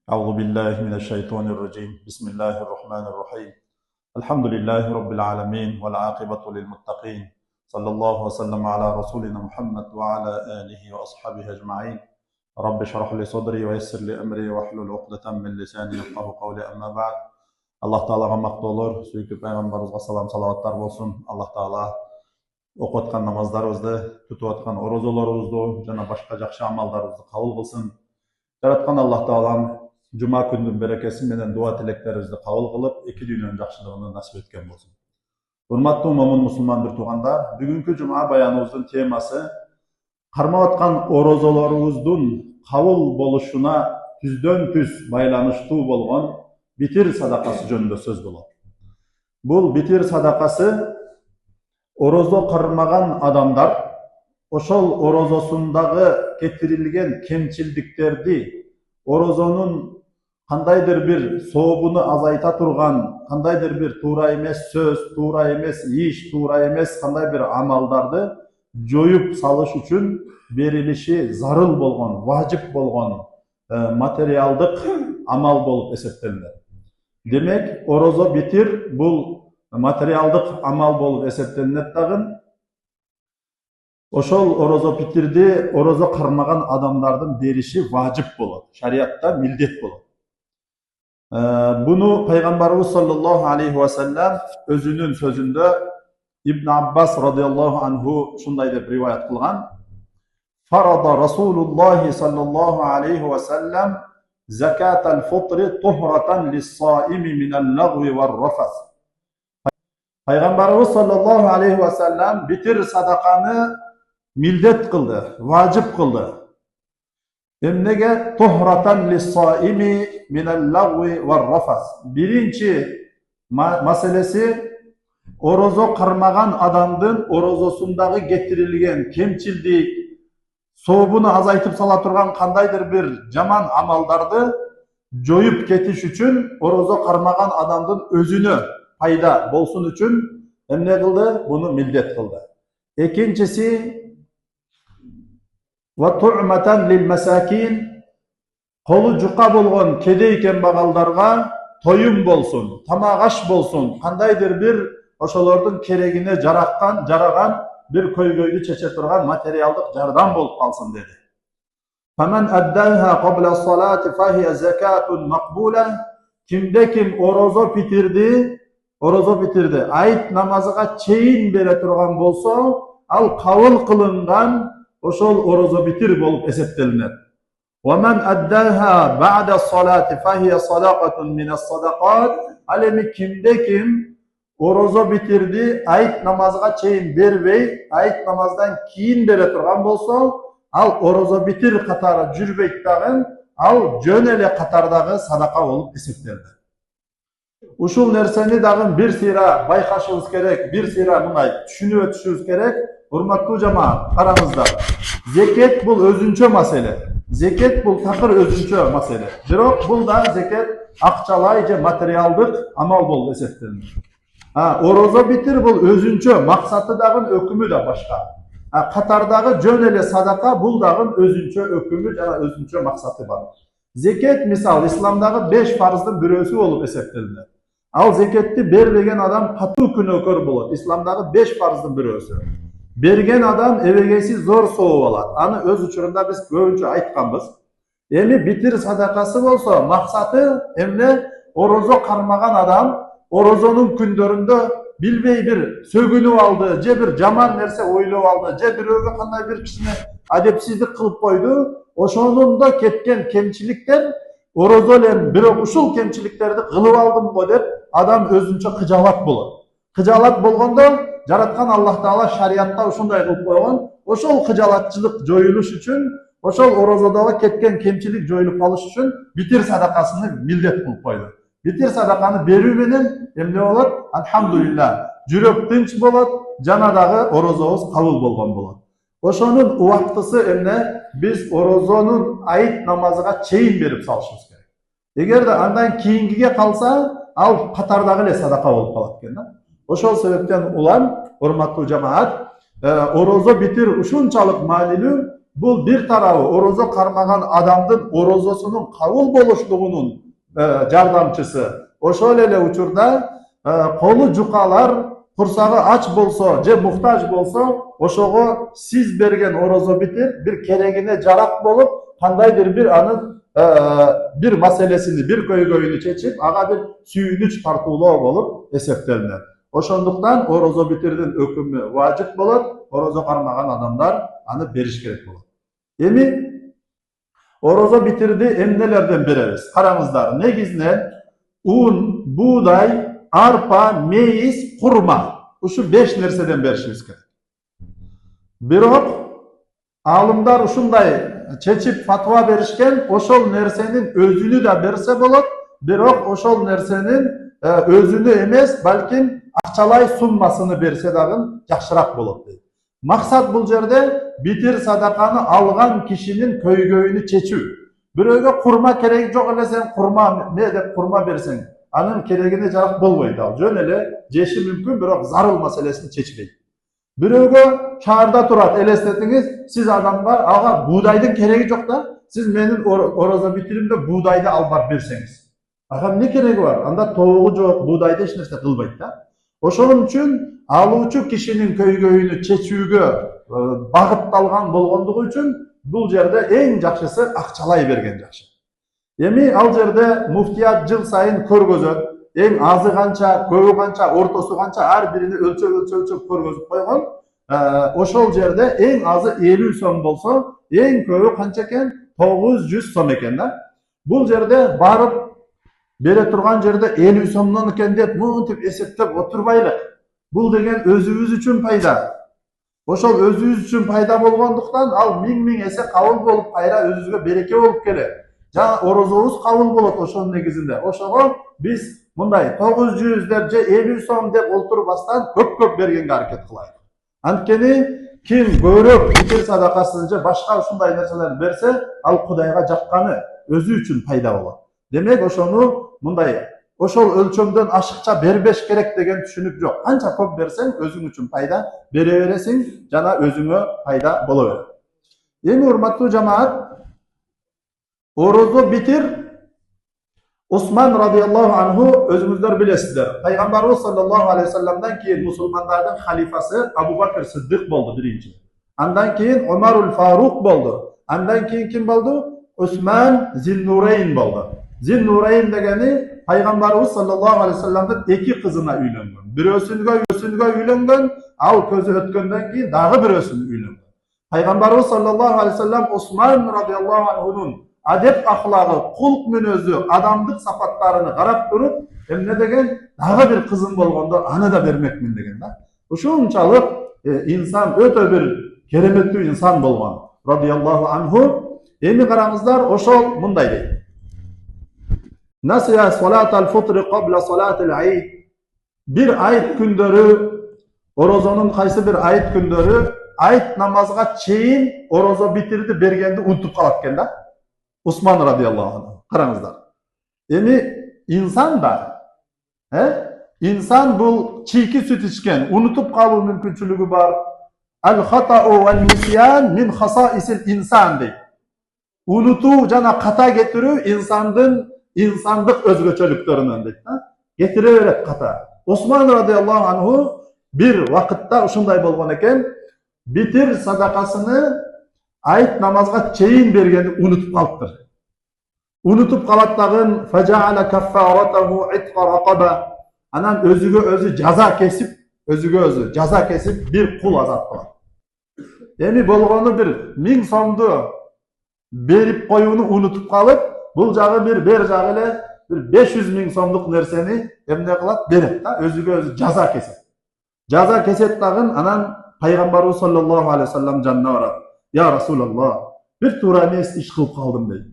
أعوذ بالله من الشيطان الرجيم بسم الله الرحمن الرحيم الحمد لله رب العالمين والعاقبة للمتقين صلى الله وسلم على رسولنا محمد وعلى آله وأصحابه أجمعين رب اشرح لي صدري ويسر لي أمري واحلل عقدة من لساني يفقهوا قولي أما بعد الله تعالى мақтау болор, сүйікті пайғамбарымызға салам салауаттар болсын. Аллах Таала оқып жатқан намаздарыбызды, тұтып жатқан оразаларыбызды жана башка жакшы амалдарыбызды кабыл кылсын. Жараткан Аллах Таалам Cuma күнүнүн берекеси менен дуа тилектерибизди кабыл кылып, эки дүйнөнүн жакшылыгын насип эткен болсун. Урматтуу момун мусулман бир туугандар, бүгүнкү жума баяныбыздын темасы кармап аткан оразаларыбыздын кабыл болушуна түздөн түз байланыштуу болгон битир садакасы жөнүндө сөз болот. Бул битир садакасы ораза кармаган адамдар ошол оразосундагы кетирилген кемчилдиктерди, оразонун кандайдыр бир сообуну азайта турган, кандайдыр бир туура эмес сөз, туура эмес иш, туура эмес кандай бир амалдарды жоюп салыш үчүн берилиши зарыл болгон, важип болгон материалдык амал болуп эсептелинет. Демек, ораза битир бул материалдык амал болуп эсептелинет дагы. Ошол ораза битирди ораза кармаган адамдардын бериши важип болот, шариатта милдет болот. Буну пайгамбарыбыз саллаллаху алейхи ва саллям өзүнүн сөзүндө Ибн Аббас радиаллаху анху шундай деп риваят кылган: "Фарада Расулуллахи саллаллаху алейхи ва саллям закатал фитри тухрatan лис-саими минал-лагви вар-рафас." Пайгамбарыбыз саллаллаху алейхи ва саллям битир садаканы милдет кылды, важип кылды. Эмнеге? Тухрatan лис-саими минал-лагви вар-рафас. Биринчи маселеси ораза кармаган адамдын оразосундагы кетирилген кемчилдик, сообуну азайтып сала турган кандайдыр бир жаман амалдарды жоюп кетиш үчүн ораза кармаган адамдын өзүнө пайда болсун үчүн эмне кылды? Буну милдет кылды. Экинчиси ва ту'матан лил-масакин, колу жука болгон кедей кембагалдарга тоюм болсун, тамак аш болсун, кандайдыр бир ошолордун керегине жараган бир көйгөйдү чече турган материалдык жардам болуп калсын деди. Фаман аддаха кабла салати фахия закатун макбула. Кимде ким ораза битирди айт намазыга чейин бере турган болсо, ал кабыл кылынган ошол ораза битир болуп эсептелинет. Ваман аддаха ба'да салати фахия садакатун минас-садакат. Ал эми кимде ким ораза битирди айт намазга чейин бербей, айт намаздан кийин бере турган болсо, ал ораза битир катары жүрбөйт дагы, ал жөн эле катардагы садака болуп эсептелди. Ушул нерсени дагы бир сыйра байкашыбыз керек, бир сыйра мындай түшүнүп өтүшүбүз керек. Урматтуу жамаат, караңыздар. Зекет бул өзүнчө маселе. Зекет бул такыр өзүнчө маселе. Бирок бул да зекет акчалай же материалдык амал болуп эсептелинет. Ораза битир бул өзүнчө максаты дагы, өкүмү да башка. Катардагы жөн эле садака бул дагы өзүнчө өкүмү жана өзүнчө максаты бар. Зекет мисал исламдагы 5 фарыздын бирөөсү болуп эсептелинет. Ал зекетти бербеген адам катуу күнөөкөр болот. Исламдагы 5 фарыздын бирөөсү. Берген адам эбегейси зор сооп алат. Аны өз учурунда биз көбүнчө айтканбыз. Эми битир садакасы болсо, максаты эмне? Ораза кармаган адам оразонун күндөрүндө билбей бир сөгүнүп алды, же бир жаман нерсе ойлоп алды, же бирөөгө кандай бир кичине адепсиздик кылып койду. Ошондо кеткен кемчиликтер ораза элем, бирок ушул кемчиликтерди кылып алдым го деп адам өзүнчө кыжаалат болот. Кыжаалат болгондо жараткан Аллах Таала шариатта ушундай кылып койгон. Ошол кыжаалатчылык жоюлуш үчүн, ошол оразадагы кеткен кемчилик жоюлуп калыш үчүн битир садакасыны милдет кылып койду. Битир садаканы берүү менен эмне болот? Алхамдулилlah, жүрөк тынч болот, жана дагы оразабыз кабыл болгон болот. Ошонун убактысы эмне? Биз оразонун айт намазыга чейин берип салышыбыз керек. Эгерде андан кийингиге калса, ал катардагы эле садака болуп калат экен да. Ошол себептен улам, урматтуу жамаат, ораза битир ушунчалык маанилүү, bu bir tarafı orozo karmagan adamdın orozosunun kabul boluşluğunun jardamçısı. Oşol ele uçurda kolu jukalar, kursağı aç bolsa, je muhtaç bolsa, oşogo siz bergen orozo bitir, bir keregine jarak bolup, kandaydır bir anın bir meselesini, bir köygöyünü çeçip, aga bir sүйүнүч tartуулоо bolup eseptelinler. Oşonduktan orozo bitirdin ökümü vacip bolot, orozo karmagan adamlar anı beriş gerek bolot. Emi orozo bitirdi emnelerden bereriz. Karamızlar negizden un, buğday, arpa, meyiz, kurma. Uşu 5 nerseden berişimiz gerek. Birok alımlar uşunday çeçip fatva berişken oşol nersenin özünü de berse bolot. Birok oşol nersenin özünü emes, balkim akçalay summasını berse dagın jakşırak bolot deydi. Maksat bul jerde bitir sadakanı algan kişinin köygöyünü çeçүү. Biröge kurma keregi jok ele sen kurma ne dep kurma bersen, anın keregine jarak bolboyt al. Jön ele jeşi mümkün, birok zarıl meselesini çeçbeyt. Biröge çağırda turat, elestetiңiz, siz adamlar aga buğdaydın keregi jok da, siz menin oroza bitirimde buğdaydı albar berseňiz. Aga ne keregi var? Anda toğu jok, buğdayda hiç nerse kılbayt da. Oşoň üçin aluvçu kişinin köygöyünü çeçүүgө багытталган болгондугу үчүн бул жерде эң жакшысы акчалай берген жакшы. Эми ал жерде муфтият жыл сайын көргөзөт. Эң азы канча, көбү канча, ортосу канча ар биrini өлчөп көргөзүп койгон. Ошол жерде эң азы 50 сом болсо, эң көбү канча экен? 900 сом экен да. Бул жерде барып бере турган жерде 50 сомдон экен деп мынтип эсептеп отурбайлык. Бул деген өзүбүз үчүн пайда. Ошол өзүбүз үчүн пайда болгондуктан ал миң эсе кабыл болуп, кайра өзүбүзгө береке болуп келет. Жана орозобуз кабыл болот ошонун негизинде. Ошого биз мындай 900 деп же 50 сом деп олтурбастан көп бергенге аракет кылайык. Анткени ким көбүрөөк битир садакасын же башка ушундай нерселерди берсе, ал Кудайга жакканы өзү үчүн пайда болот. Демек ошону мындай ошол өлчөмдөн ашыкча бербеш керек деген түшүнүк жок. Канча көп берсең өзүң үчүн пайда бере бересиң, жана өзүңө пайда боло берет. Эми урматтуу жамаат, орозо битир Осман радиаллаху анху өзүңүздөр билесиздер. Пайгамбарыбыз саллаллаху алейхи вассаламдан кийин мусулмандардын халифасы Абу Бакр Сиддык болду биринчи. Андан кийин Омарул Фарук болду. Андан кийин ким болду? Осман Зиннурейн болду. Зиннурейн дегени Пайгамбарыбыз саллаллаху алейхи вассаламдын эки кызына үйлөнгөн. Бирөөсүнгө үйлөнгөн, ал көзү өткөндөн кийин дагы бирөөсүнө үйлөнгөн. Пайгамбарыбыз саллаллаху алейхи вассалам Осман радиаллаху анхунун адеп ахлагы, кулк мүнөзү, адамдык сапаттарыны карап туруп, эмне деген дагы бир кызым болгондо аны да бермекмин деген да. Ушунчалык инсан өтө бир кереметтүү инсан болгон радиаллаху анху. Эми караңыздар, ошол мындай дейт. Nasiya salatal fitri qabla salatil Eid. Bir ayet kündörü, orozonun kaysı bir ayet kündörü, ayet namazga çeyin orozo bitirdi bergendi unutup kalatken da. Osman radıyallahu anh. Karаңыздар. Emi insan da, insan bu çiğki süt içken, unutup kalır mümkünçülüğü var. El-hata'u vel-nisyan min hasaisil insan deyip. Unutu jana kata getirүү insandık özgöçölüktörünün deyip. Getire kata. Osman radıyallahu anhu bir vakitte uşunday bolgon eken, bitir sadakasını ayet namazga çeyin bergeni unutup kalıptır. Unutup kalıptağın فَجَعَلَ كَفَّارَتَهُ اِتْقَ رَقَبَ. Anan özü caza kesip bir kul azat kılar. Emi bolgonu bir 1000 somdu berip koyunu unutup kalıp, bul jağı ber jağı ile bir 500.000 somduk nerseni emne kılat berip da özü caza kesip. Caza keset dağın anan Peygamberimiz sallallahu aleyhi ve sellem canına varat. Ya Resulallah, bir tura mes iş kılıp kaldım deydi.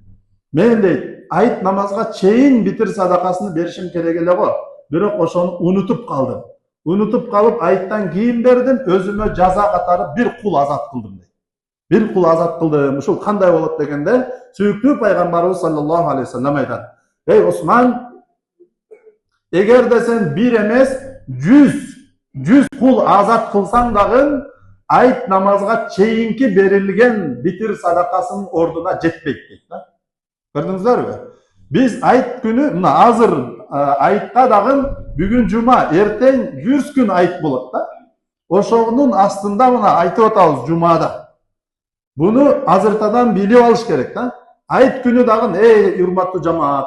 Men deydi, ayet namazga çeyin bitir sadakasını berişim keregele go. Birok oşonu unutup kaldım. Unutup kalıp ayetten giyin berdim, özüme caza katarı bir kul azat kıldım deydi. Bir kul azat kıldım. Uşul kanday bolat degende, süyüklü Peygamberimiz sallallahu aleyhi ve sellem aytan. Ey Osman, eğer de sen bir emes 100 kul azat kılsan dağın, ayet namazga çeyinki berilgen bitir sadakasının orduna jetpeydi. Gördünüzler mi? Biz ayet günü, mına hazır ayetqa dagın bugün cuma, erten 100 gün ayet болады da. Oşoğunun aslında mına aytып atабыз cumada. Bunu azırtadan bilip alış gerek da. Ayet günü dagın, ey hurmattуу jamaat,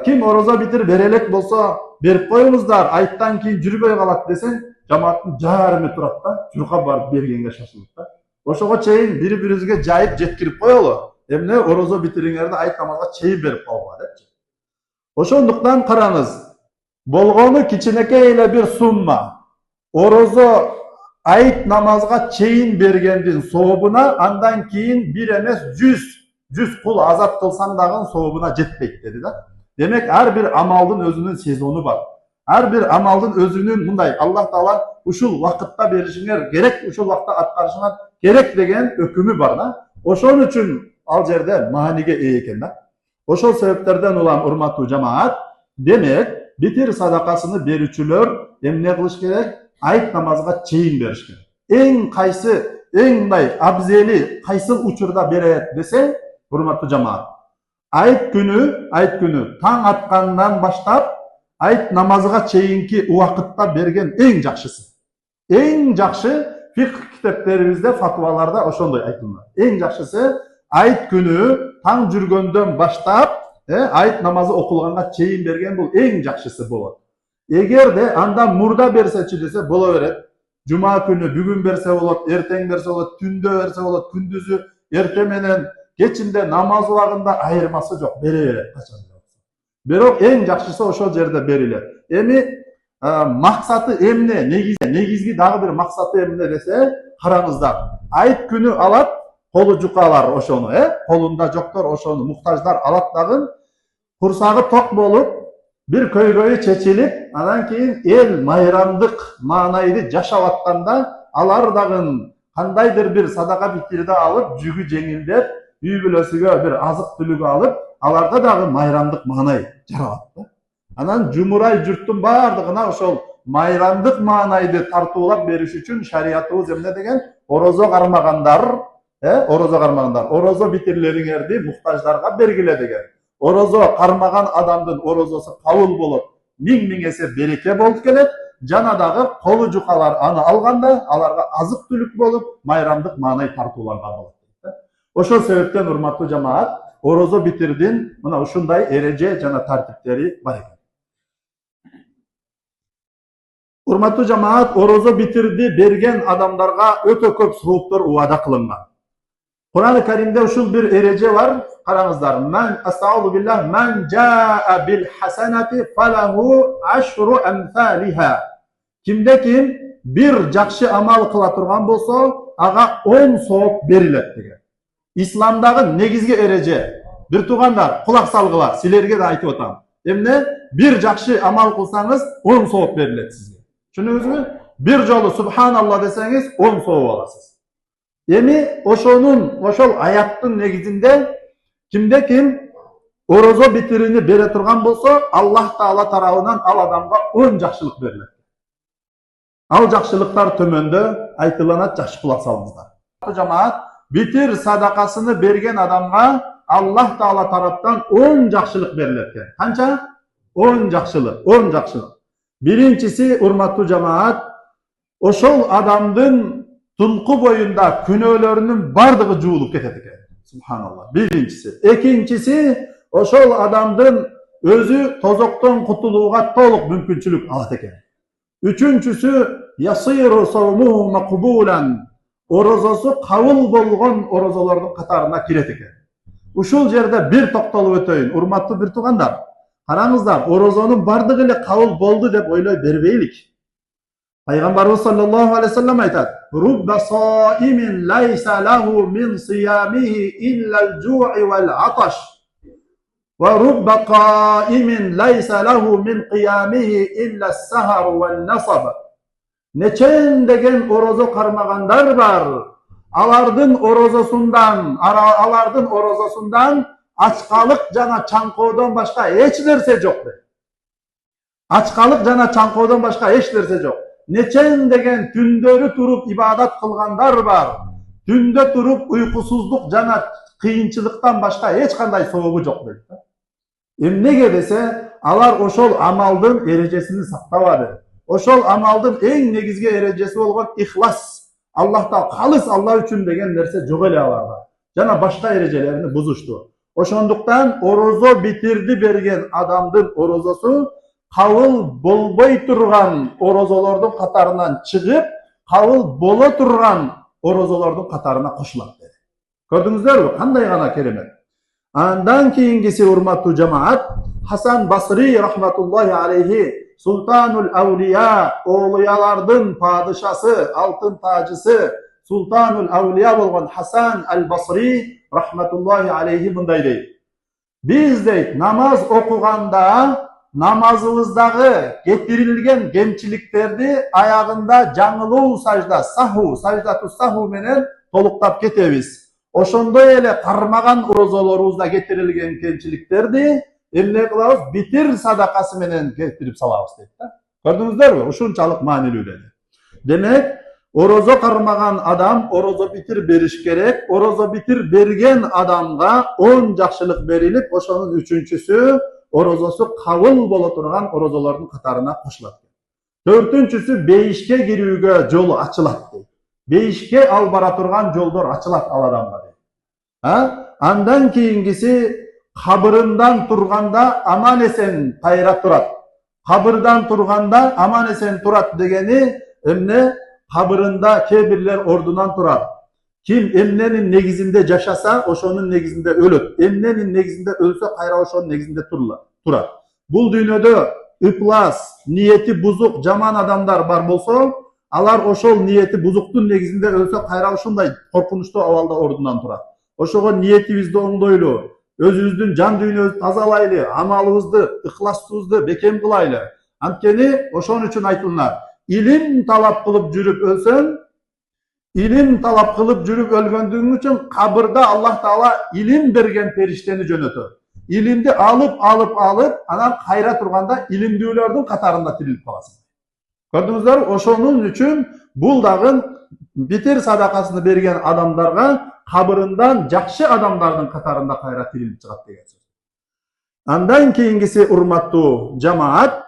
kim oroza bitir berelek bolsa berip koyuңуздар, ayettan keyin жүрбөy калат десең, жамааттын жарымы турат да, журка барып бергенге шашылат да. Ошого чейин бири-бирибизге жайып жеткирип коелу. Эмне орозо битириңерди айт намазга чейин берип койгула депчи. Ошондуктан караңыз, болгону кичинекей эле бир сумма. Орозо ayet namazga çeyin bergendin soğubuna, andan keyin bir emes 100 kul azat kılsan dağın soğubuna jetpeyt dedi da. Demek her bir amaldın özünün sezonu var. Her bir amaldın özünün bunday Allah Taala uşul vakitta berişiңер gerek, uşul vakitta atkarışıңар gerek degen ökümü var da. Oşon üçün al jerde manige iyi eken da. Oşol sebeplerden olan hurmattуу jamaat, demek bitir sadakasını berүүчүлөр emne kılış gerek? Ayet namazga çeyin beriş gerek. En kaysı, en mындай abzeli kaysı uçurda berет dese, hurmattуу jamaat. Ayet günü taң atkandan başlap, ayet namazga çeyinki uakıtta bergen en jakşısı. En jakşı fiqh kitaplarımızda, fatvalarda oşondoy aytılıyor. En jakşısı ayet günü taң жүрgöndөн başlap, ayet namazı okulganga çeyin bergen bu en jakşısı bolot. Eğer de andan murda berseçi dese bola beret. Cuma günü bugün berse bolot, erteң berse bolot, tündö berse bolot, kündüzü erte menen geçinde namaz ubagында ayırması yok. Bere beret kaçan. Bирок en jakşısı oşo jerde beriler. Emi maksatı emne, negizgi dagı bir maksatı emne dese karаңыздар. Ayet günü alat, kolu jukalar oşonu, kolunda joktor oşonu, muhtajlar alat dagın, kursağı tok bolup, bir köylöğü çeçilip, adan keyin el mayramdık manaydı yaşap atkanda, alar dagın kandaydır bir sadaka bitirde alıp, jügü jеңилдеп, үй бүлөсүгө bir azık tülügü alıp, alarda dagı mayramdık manay jarabatты. Anan jumuray jurттун bardыгына ошол mayramdık manaydı tartуулап бериш үчүн şariatыбыз эмне деген? Orozo karmaganдар, orozo bitirleriңерди muhtajlarga bergile деген. Orozo karmagan adamdın orozosu kabul bolup, ming ese bereke bolup kelet. Janadagı kolu jukalar anı alganda, alarga azık tülük bolup, mayramdık manay tartууlarga bolot. Oşo sebepten hurmattуу jamaat, orozo bitirdin, mına uşunday erece jana tartipleri var eken. Hurmattуу jamaat, orozo bitirdi bergen adamlarga öte köp soğuplar uada kılıngan. Kur'an-ı Kerim'de uşul bir erece var. Karаңыздар. Men estağfurullah billah, men caa bil hasenati falahu aşru emsaliha. Kimde kim bir jakşı amal kıla turgan bolsa, aga 10 soğuk berilet деген. İslamdagı negizgi erece. Bir tugandar, kulak salgılar, silerge de aytып atam. Emne bir jakşı amal kılsanız 10 soğuk berilet sizge. Şunu mü? Bir jolu subhanallah deseniz 10 soğuk alasız. Emi oşol ayattın negizinde kimde kim orozo bitirini bere turgan bolsa, Allah Taala tarabından al adamga 10 jakşılık berilet. Al jakşılıklar tömöndö aytılana jakşı kulak salыңыздар. Jamaat, bitir sadakasını bergen adamga Allah Taala taraptan 10 jakşılık berilet. Kança? 10 jakşılık, 10 jakşılık. Birincisi hurmattуу jamaat, oşol adamdın tulku boyunda günöөлөрүнүн bardыгı juulup ketet eken. Subhanallah. Birincisi. İkincisi, oşol adamdın özü tozokton kutuluğuna toluk mümkünçülük alat eken. Üçüncüsü, yasiru savmuhu makbulan. Orozosu kabul bolgon orozolardın katarına kiret eken. Uşul jerde bir toktalıp ötөйүн. Hurmattуу bir tugandar. Karаңыздар, orozonun bardыгı ile kabul boldu dep oyloy berbeylik. Peygamberimiz sallallahu aleyhi ve sellem aytat: "Rubba saimin laysa lahu min siyamihi illa'l ju'i vel atash. Ve rubba qaimin laysa lahu min qiyamihi illa's sahar vel nasab." Neçen degen orozo karmagandar var. Alardın orozosundan açkalık jana çankodan başka hiç nerse yok. Açkalık jana çankodan başka hiç nerse yok. neçen degen tündörü turup ibadat kılganlar var. Tünde turup uykusuzluk jana kıyınçılıktan başka hiç kanday soğuğu yok deydi. Emnege dese alar oşol amaldın erejesini saktabadı. Oşol amaldın en negizgi erecesi olgan ihlas. Allah'ta kalыс Allah üçün degen nerse jok ele alarda. Jana başka erecelerini buzuştu. Oşonduktan orozo bitirdi bergen adamdın orozosu kabul bolboy turgan orozolordun katarından çıkıp kabul bola turgan orozolordun katarına koşulат dedi. Gördünüzler mi? Kanday gana keremet. Andan keyingisi urmattu cemaat Hasan Basri rahmetullahi aleyhi Sultanul Avliya oğluyalardın padişası, altın tacısı Sultanul Avliya bolgan Hasan el Basri rahmetullahi aleyhi bunday deydi. Biz deydi namaz okuganda namazımızdağı getirilgen gemçiliklerdi ayağında жаңылуу sajda, sahu, sajdatu sahu menen toluktap ketebiz. Oşondo ele karmagan urozolorubuzda getirilgen kemçiliklerdi emne kılabız bitir sadakası menen getirip salabız deydi. Gördünüzler mi? Uşunçalık manilүү dedi. Demek orozo karmagan adam orozo bitir beriş gerek. Orozo bitir bergen adamga 10 jakşılık berilip oşonun üçüncüsü orozosu kabul bola turgan orozolordun katarına koşulat. Dörtüncüsü beyişke girүүgө jolu açılat. Beyişke al bara turgan joldor açılat al adamga. Andan keyingisi kabırından turganda aman esen kayra turat. Kabırdan turganda aman esen turat degeni emne kabırında kebirler ordudan turat. Kim emnenin negizinde yaşasa oşonun negizinde ölüp. Emnenin negizinde ölse kayra oşonun negizinde turar. Bul dünyada ıplas, niyeti buzuk, jaman adamlar bar bolsa, alar oşol niyeti buzuktun negizinde ölse kayra oşonday korkunçlu avalda ordudan turar. Oşoga niyetibizde oңдойлу, özübüzdün can dünyöbüzdü tazalaylı, amalыбызды, ıhlasыбызды bekem kılaylı. Antkeni oşon üçün aytılnar. İlim talap kılıp jürüp ölsen, ilim talap kılıp jürüp ölgöndüğün için kabırda Allah Taala ilim bergen perişteni jönötür. İlimdi alıp anan kayra turganda ilimdүүлөрдүн katarında tirilip kalasın. Gördünüzler mi? Oşonun üçün bul dagın bitir sadakasını bergen adamlarga kabırından jakşı adamlardın katarında kayra tirilip çıgat деген söz. Andan keyingisi urmattu cemaat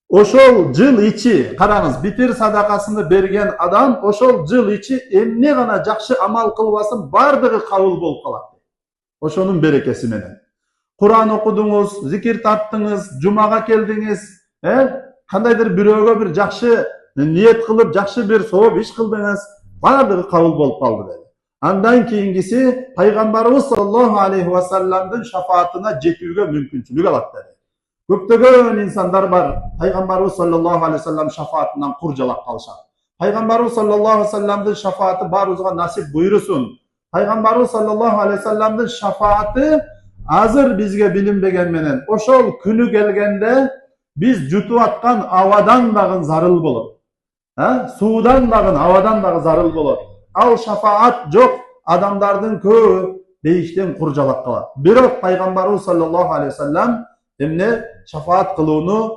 oşol jıl içi, karаңыз, bitir sadakasını bergen adam oşol jıl içi emne gana jakşı amal kılbasın bardığı kabul bolup kalat. Oşonun berekesi menen. Kur'an okudunuz, zikir tarttınız, cumaga keldiңiz, kandaydır biröөгө bir jakşı niyet kılıp jakşı bir sowap iş kıldınız, bardığı kabul bolup kaldı dedi. Andan keyingisi Peygamberimiz sallallahu aleyhi ve sellem'din şafaatına jetүүgө mümkünçülük alat dedi. Köptөгөн insanlar var. Peygamberimiz sallallahu aleyhi ve sellem şafaatinden kurcalak kalışat. Peygamberimiz sallallahu aleyhi ve sellem'din şafaati barımıza nasip buyursun. Peygamberimiz sallallahu aleyhi ve sellem'din şafaati hazır bizge bilinbegen menen. Oşol günü gelgende biz jutup atkan avadan dagın zarıl bolot. Suudan dagın, avadan dagı zarıl bolot. Al şafaat jok, adamlardın köpü beyişten kurcalak kalat. Birok Peygamberimiz sallallahu aleyhi ve sellem emne şafaat kılığını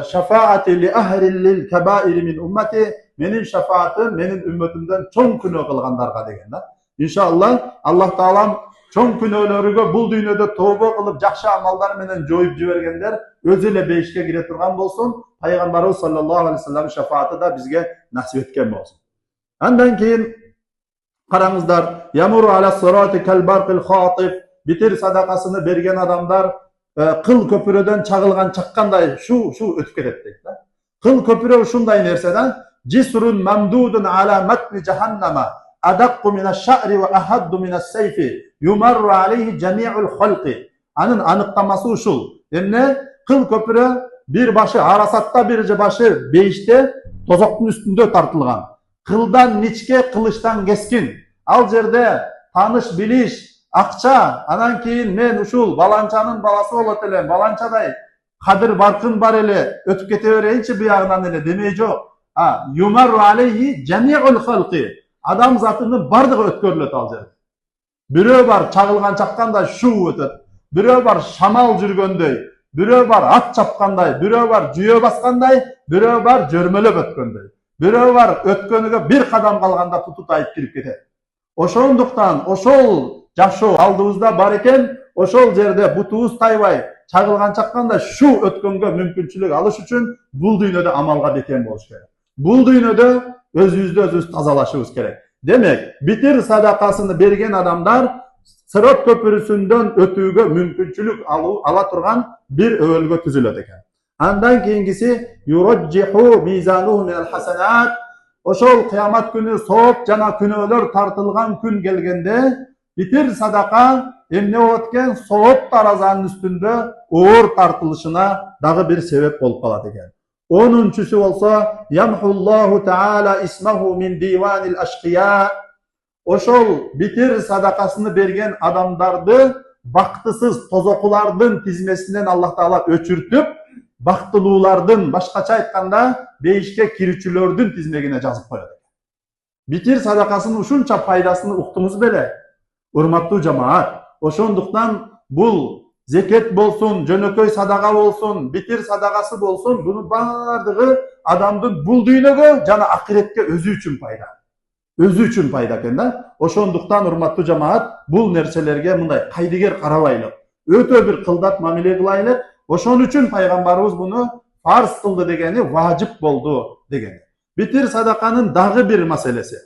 şafaati li ahlil kebair min ümmeti menin şafaatim menin ümmetimden çoğun günü kılganlarga degen. İnşallah Allah Taala çoğun günölörüge bul dünyada tövbe kılıp jakşı amallar menen joyup jibergenler özüle beyişke gire turgan bolsun. Peygamberimiz sallallahu aleyhi ve sellem şafaati da bizge nasip etken bolsun. Andan keyin karаңыздар yamuru ala sirati kel barqil khatib bitir sadakasını bergen adamlar kıl köpüröden çağılgan çakkanday şu ötüp ketет deydi. Kıl köpürö uşunday nerseden cisrun mamdudun ala matni cehennema adakku mineş-şa'ri ve ahaddu mine's-seyfi yumarru aleyhi cemi'ul halqi. Anın anıklaması uşul. Emne kıl köpürö bir başı arasatta bir başı beyişte tozoktun üstünde tartılgan. Kıldan niçke, kılıçtan keskin. Al jerde tanış biliş, akça, anan keyin men uşul balançanın balası olat elem, balançaday kadir barkın bar ele, ötüp kete bereyinçi bu yağından ele demey jok. Yumarru aleyhi cemi'ul halqi. Adam zatını bardığı ötkörlet al jerde. Birөө bar çağılgan çakkanda şu ötet. Birөө bar şamal jürgöndöy. Biri var at çapkanday, biri var cüye baskanday, biri var jörmölöp ötkönдөй. Biri var ötkönüge bir kadam kalganda tutut ayıp kirip ketet. Oşonduktan oşol жашоо алдыбызда бар экен, ошол жерде бутубуз тайбай чагылган чакканда şu өткөнгө мүмкүнчүлүк алыш үчүн бул дүйнөдө амалга бекем болуш керек. Бул дүйнөдө өзүбүздү өзүбүз тазалашыбыз керек. Демек, битир садакасыны берген адамдар Сырот көпүрүсүндөн өтүүгө мүмкүнчүлүк ала турган бир өбөлгө түзүлөт экен. Андан кийинкиси юраджиху мизануху минал хасанат. Ошол кыямат күнү сооп жана күнөөлөр тартылган күн келгенде битир садака эмне болот экен? Сооп таразанын үстүндө оор тартылышына дагы бир себеп болуп калат экен. 10-чүсү болсо ямхуллаху таала исмаху мин диванил ашкия. Ошол битир садакасыны берген адамдарды бактысыз тозокулардын тизмесинен Аллах Таала өчүртүп, бактылуулардын, башкача айтканда, бейишке кирүүчүлөрдүн тизмегине жазып коет. Битир садакасынын ушунча пайдасын уктуңуз беле? Урматтуу жамаат, ошондуктан бул зекет болсун, жөнөкөй садака болсун, битир садакасы болсун, бунун баардыгы адамдын бул дүйнөгө жана акиретке өзү үчүн пайда. Өзү үчүн пайда экен да. Ошондуктан урматтуу жамаат, бул нерселерге мындай кайдыгер карабайлык, өтө бир кылдат мамиле кылайлык. Ошон үчүн пайгамбарыбыз буну фарз кылды дегени, важип болду дегени. Битир садаканын дагы бир маселеси.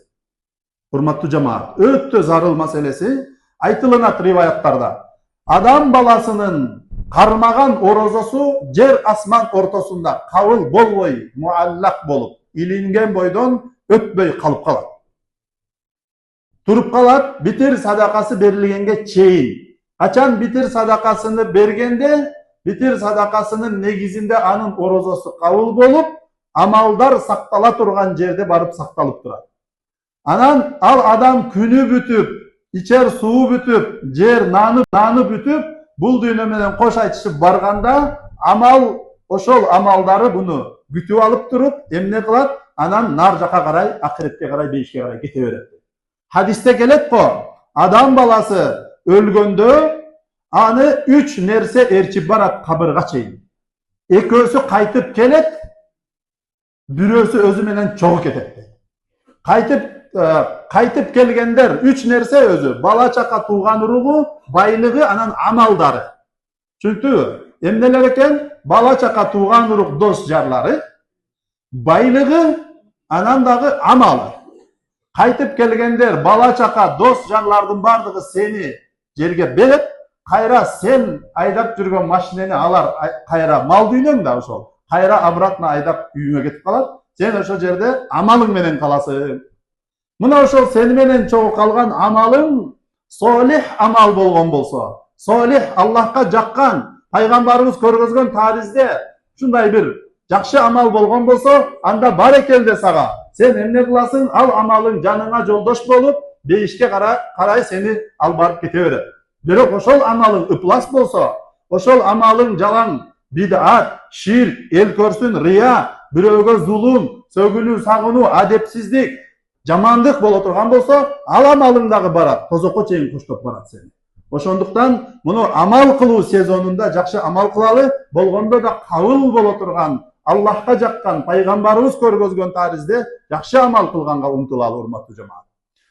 Урматтуу жамаат, өтө зарыл маселеси айтылынат риваяттарда. Адам баласынын кармаган орозосу жер асман ортосунда кабыл болбой, муаллак болуп, илинген бойдон өтпөй калып калат. Туруп калат, битир садакасы берилгенге чейин. Качан битир садакасыны бергенде, битир садакасынын негизинде анын орозосу кабыл болуп, амалдар сактала турган жерде барып сакталып турат. Анан ал адам күнү бүтүп, ичер суу бүтүп, жер наны бүтүп, бул дүйнө менен кош айтышып барганда, ошол амалдары буну күтүп алып туруп, эмне кылат? Анан нар жака карай, акиретке карай, бейишке карай кете берет. Hadiste келет го, адам баласы өлгөндө аны 3 нерсе ээрчип барат кабырга чейин. Экөөсү кайтып келет, бирөөсү өзү менен чогуу кетет. Кайтып келгендер 3 нерсе өзү, бала чака тууган уругу, байлыгы, анан амалдары. Чүнтү эмнелер экен? Бала чака тууган урук, дос жарлары, байлыгы, анан дагы амалы. Кайтып келгендер бала чака, дос жарлардын бардыгы сени жерге берет, кайра сен айдап жүргөн машинени алар кайра мал дүйнөң да ошол. Кайра обратно айдап үйүңө кетип калат. Сен ошол жерде амалың менен каласың. Мына ошол сени менен чогуу калган амалың солих амал болгон болсо, солих Аллахка жаккан, пайгамбарыбыз көргөзгөн таризде ушундай бир жакшы амал болгон болсо, анда барекелде сага. Сен эмне кыласың? Ал амалың жаныңа жолдош болуп, бейишке карай сени ал барып кете берет. Бирок ошол амалың ыплас болсо, ошол амалың жалаң бидат, ширк, эл көрсүн, рия, бирөөгө зулум, сөгүнүү, сагынуу, адепсиздик, жамандык боло турган болсо, ал амалың дагы барат, тозокко чейин коштоп барат сени. Ошондуктан муну амал кылуу сезонунда жакшы амал кылалы, болгондо да кабыл боло турган, Аллахка жаккан, пайгамбарыбыз көргөзгөн таризде жакшы амал кылганга умтулалы, урматтуу жамаат.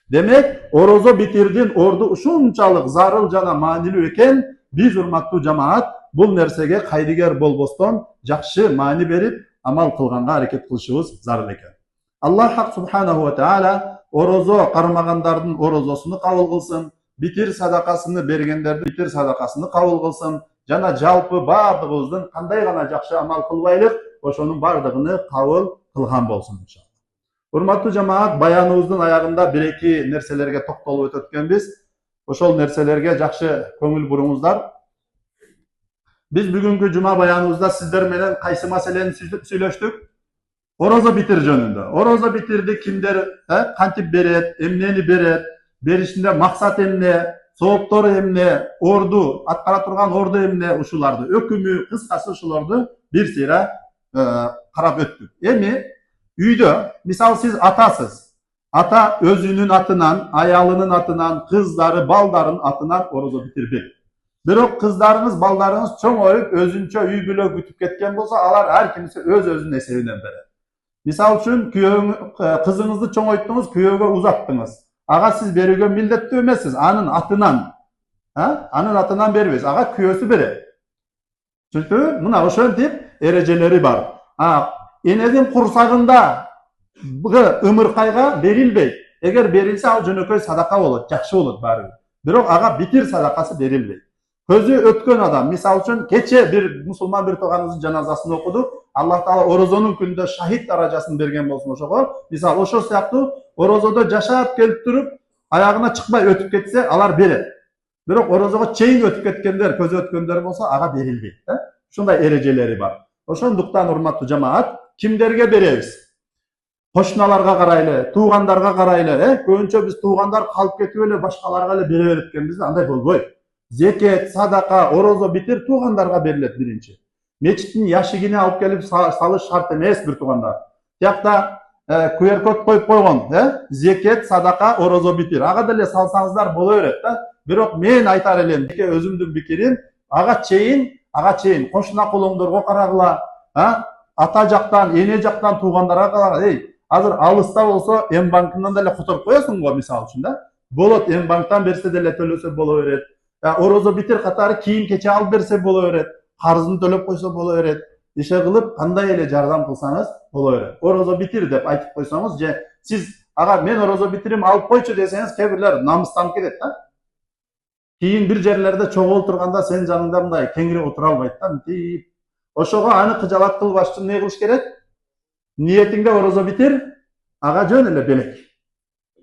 Демек, орозо битирдин орду ушунчалык зарыл жана маанилүү экен, биз урматтуу жамаат бул нерсеге кайдыгер болбостон жакшы маани берип амал кылганга аракет кылышыбыз зарыл экен. Аллах хак субханаху ва таала орозо кармагандардын орозосуну кабыл кылсын, битир садакасыны бергендердин битир садакасыны кабыл кылсын, жана жалпы бардыгыбыздын кандай гана жакшы амал кылбайлык, ошонун бардыгыны кабыл кылган болсун иншалла. Урматтуу жамаат, баяныбыздын аягында 1-2 нерселерге токтолуп өткөнбүз. Ошол нерселерге жакшы көңүл буруңуздар. Биз бүгүнкү жума баяныбызда сиздер менен кайсы маселени сүйлөштүк? Орозо битир жөнүндө. Орозо битирди кимдер кантип берет, эмнени берет, беришинде максат эмне, сооптору эмне, орду, аткара турган орду эмне, ушуларды, өкүмү, кыскасы ушуларды бир сыйра карап өттүк. Эми үйдө, мисалы сиз атасыз. Ата өзүнүн атынан, аялынын атынан, кыздары, балдарын атынан орозо битирбек. Бирок кыздарыңыз, балдарыңыз чоңоюп, өзүнчө үй бүлө күтүп кеткен болсо, алар ар кимиси өзүнүн эсебинен берет. Мисал үчүн, кызыңызды чоңойттуңуз, күйөөгө узаттыңыз. Ага сиз берүүгө милдеттүү эмессиз. Анын атынан бербейсиз. Ага күйөөсү берет. Түшүндүңүзбү? Мына ошентип эрежелери бар. Энедин курсагында ымыркайга берилбейт. Эгер берилсе, ал жөнөкөй садака болот, жакшы болот баары. Бирок ага битир садакасы берилбейт. Көзү өткөн адам, мисал үчүн, кече бир мусулман бир тууганыбыздын жаназасын окудук. Аллах Таала орозонун күнүндө шахид даражасын берген болсун ошого. Мисал ошол сыяктуу орозодо жашап келип туруп, аягына чыкпай өтүп кетсе, алар берет. Бирок орозого чейин өтүп кеткендер, көзү өткөндөр болсо, ага берилбейт. Ушундай эрежелери бар. Ошондуктан, урматтуу жамаат, кимдерге беребиз? Кошуналарга карайлы, туугандарга карайлы, көбүнчө биз туугандар калып кетип эле башкаларга эле бере берет экенбиз, андай болбойт. Зекет, садака, орозо битир туугандарга берилет биринчи. Мечиттин яшигине алып келип салыш шарт эмес бир туугандар. Тиякта QR код коюп койгон, зекет, садака, орозо битир. Ага деле салсаңыздар боло берет, Бирок мен айтар элем, өзүмдүн пикирим, ага чейин кошуна кулуңдорго карагыла, ата жактан, эне жактан туугандарга карагыла. Азыр алыста болсо, М-банкынан деле которуп коесуң го, мисалы үчүн, Болот, М-банктан берсе деле төлөсө боло берет. Орозо битир катары кийим кече алып берсе боло берет. Карызын төлөп койсо боло берет. Иши кылып, кандай эле жардам кылсаңыз боло берет. Орозо битир деп айтып койсоңуз, же сиз ага мен орозо битирим алып койчу десеңиз, кээ бирлер намыстанып кетет, Кийин бир жерлерде чогулуп турганда сен жаныңда мындай кеңири отура албайт, Ошого аны кыжалат кылбаш үчүн не кылыш керек? Ниетиңде орозо битир, ага жөн эле белек.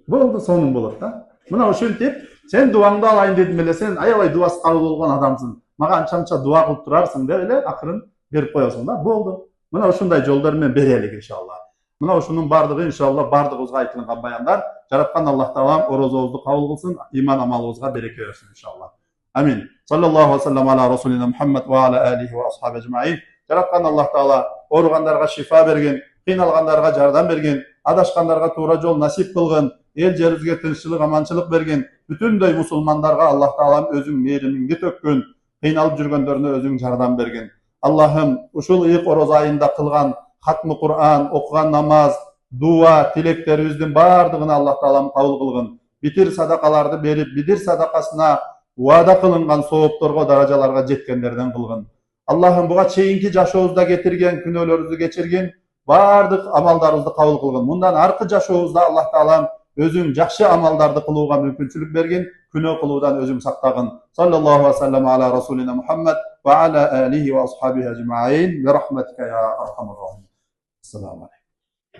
Болду, сонун болот, Мына ошентип, сен дуаңды алайын дедим эле, сен аябай дуасы кабыл болгон адамсың. Мага анча дуа кылып турарсың деп эле акырын берип коесуң да, болду. Мына ушундай жолдор менен берелик иншалла. Мына ушунун бардыгы иншалла бардыгыбызга айтылган баяндар. Жараткан Аллах Таалам орозобузду кабыл кылсын, иман амалыбызга береке берсин иншалла. Амин. Саллаллаху алейхи ва саллям ала расулина Мухаммад ва ала алихи ва асхаби ажмаин. Жараткан Аллах Таала ооругандарга шифа берген, кыйналгандарга жардам берген, адашкандарга туура жол насип кылган, эл жерибизге тынччылык, аманчылык берген, бүтүндөй мусулмандарга Аллах Таалам өзүң мээримиңди төккөн, кыйналып жүргөндөрүнө өзүң жардам берген. Аллахым, ушул ыйык ороз айында кылган хатмы Кур'ан, окуган намаз, дуа, тилектерибиздин бардыгын Аллах Таалам кабыл кылгын. Битир садакаларды берип, битир садакасына уада кылынган соопторго, даражаларга жеткендерден кылгын. Аллахым, буга чейинки жашообузда кетирген күнөөлөрүбүздү кечиргин, бардык амалдарыбызды кабыл кылгын. Мындан аркы жашообузда Аллах Таалам өзүң жакшы амалдарды кылууга мүмкүнчүлүк берген, күнөө кылуудан өзүң сактагын. Саллаллаху алейхи ва саллям ала расулина Мухаммад ва ала алихи ва асхабихи ажмаин. Bi rahmatika ya arhamar rahim. Assalamu alaikum.